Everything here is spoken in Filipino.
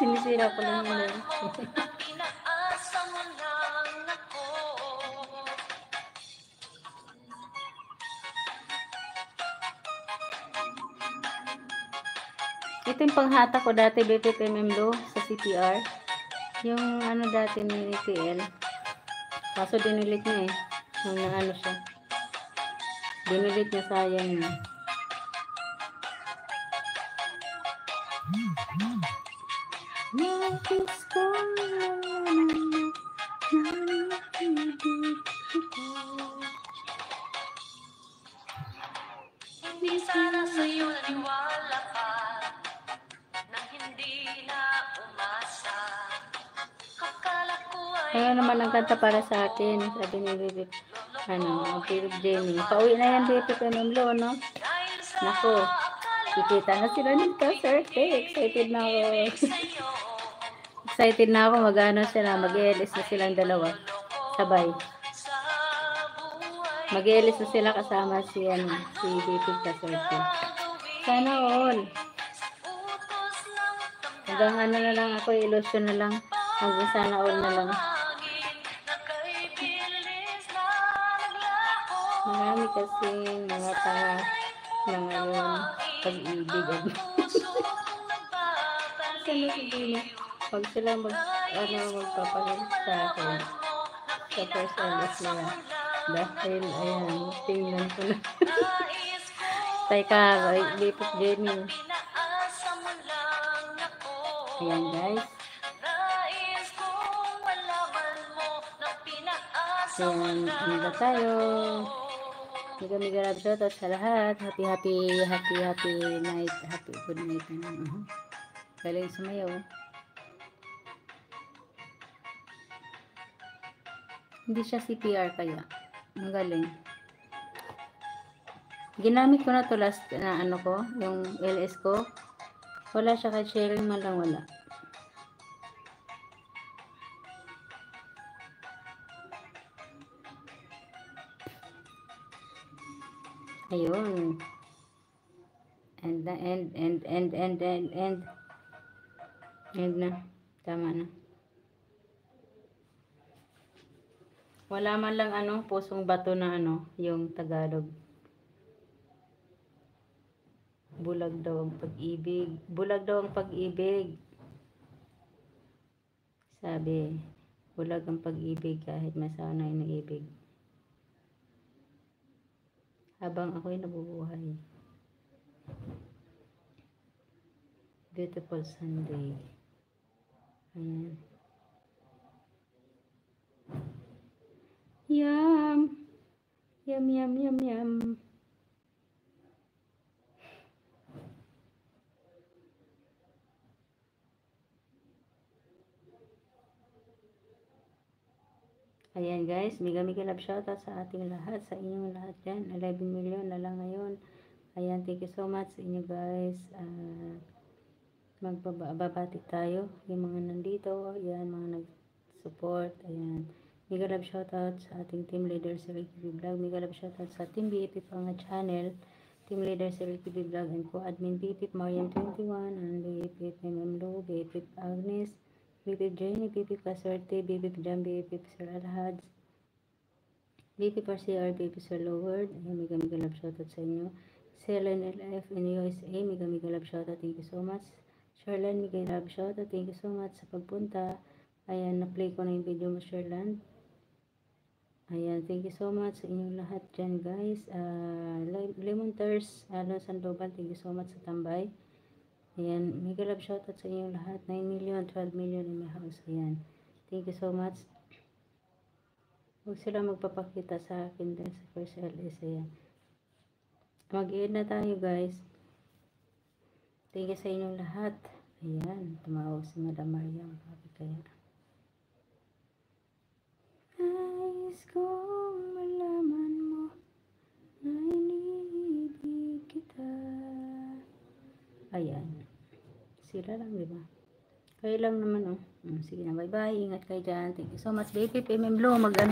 sinisira ko lang yun. Ito yung panghata ko dati, BPPMM Low sa CPR. Yung ano dati ni TL. Kaso dinilit niya eh. Nung ano siya. Dinilit niya, sayang yun. Hindi sana sa'yo naniwala pa nang hindi na umasa. Akala ko ay Kaya naman ang kanta para sa atin. Sabi ni Bibip, ano, Bibip Jenny. Pauwi na yan, Bibip Ememlo, no? Nako, kikita na sila nito, sir. Excited na ako. Excited na ako, mag-ano sila, mag-ELS na silang dalawa. Sabay. Mag-ELS na sila kasama si, ano, si Bibip Kaserte. Sana all. Hanggang ano na lang ako, illusion na lang. Hanggang sana all na lang. Marami kasi mga tanga ng ngayon pag-ibig. Sana siguro pag sila magpapalit sa akin sa first LS nila. Dahil, ayan, tingnan ko na. Teka, Bipip Jenny. Ayan, guys. Ayan, ano ba tayo? Mega love shoutout sa lahat. Happy night. Good night. Galing sumayaw. Hindi siya CPR kaya. Ang galing. Ginamit ko na to last na ano ko, yung LS ko. Wala siya, kahit sharing man lang wala. Ayun. And na. Tama na. Wala man lang ano, pusong bato na ano, yung Tagalog. Bulag daw ang pag-ibig. Bulag daw ang pag-ibig. Sabi, bulag ang pag-ibig kahit masanay na ibig. Habang ako'y nabubuhay. Beautiful Sunday. Ayan. Yum. Yum, yum, yum, yum. Ayan guys, mega love shoutout sa ating lahat, sa inyong lahat dyan. 11 million na lang ngayon. Ayan, thank you so much sa inyo guys. Magbabati tayo. Yung mga nandito, ayan, mga nag-support. Ayan, mega love shoutout sa ating team leader sa LTV Vlog. Mega love shoutout sa team BPP Panga Channel. Team leader sa LTV Vlog and co-admin BPP Mariam 21 and BPP Memlo, BPP Agnes, BPP Jenny, BPP Kaswerte, BPP Jam, BPP Sir Alhads, BPP RCR, BPP Sir Loward. Mega love shoutout sa inyo. Selen LF in USA, mega love shoutout, thank you so much. Sherlan, mega love shoutout, thank you so much sa pagpunta. Ayan, na-play ko na yung video mo, Sherlan. Ayan, thank you so much sa inyong lahat dyan guys. Lemon Thirst, Alon Sandoval, thank you so much sa tambay. Ayan, mega love shoutout sa inyong lahat. 9 million, 12 million in my house. Ayan, thank you so much. Huwag sila magpapakita sa akin din sa first LS. Ayan, mag-end na tayo guys. Thank you sa inyong lahat. Ayan, tumawag si Madam Mariam. Sabi kaya, nais kong malaman mo na iniibig kita. Ayan, sila lang, diba? Kayo lang naman, oh. Sige na, bye bye. Ingat kayo dyan. Thank you so much, baby. PMM Blue, mag-ano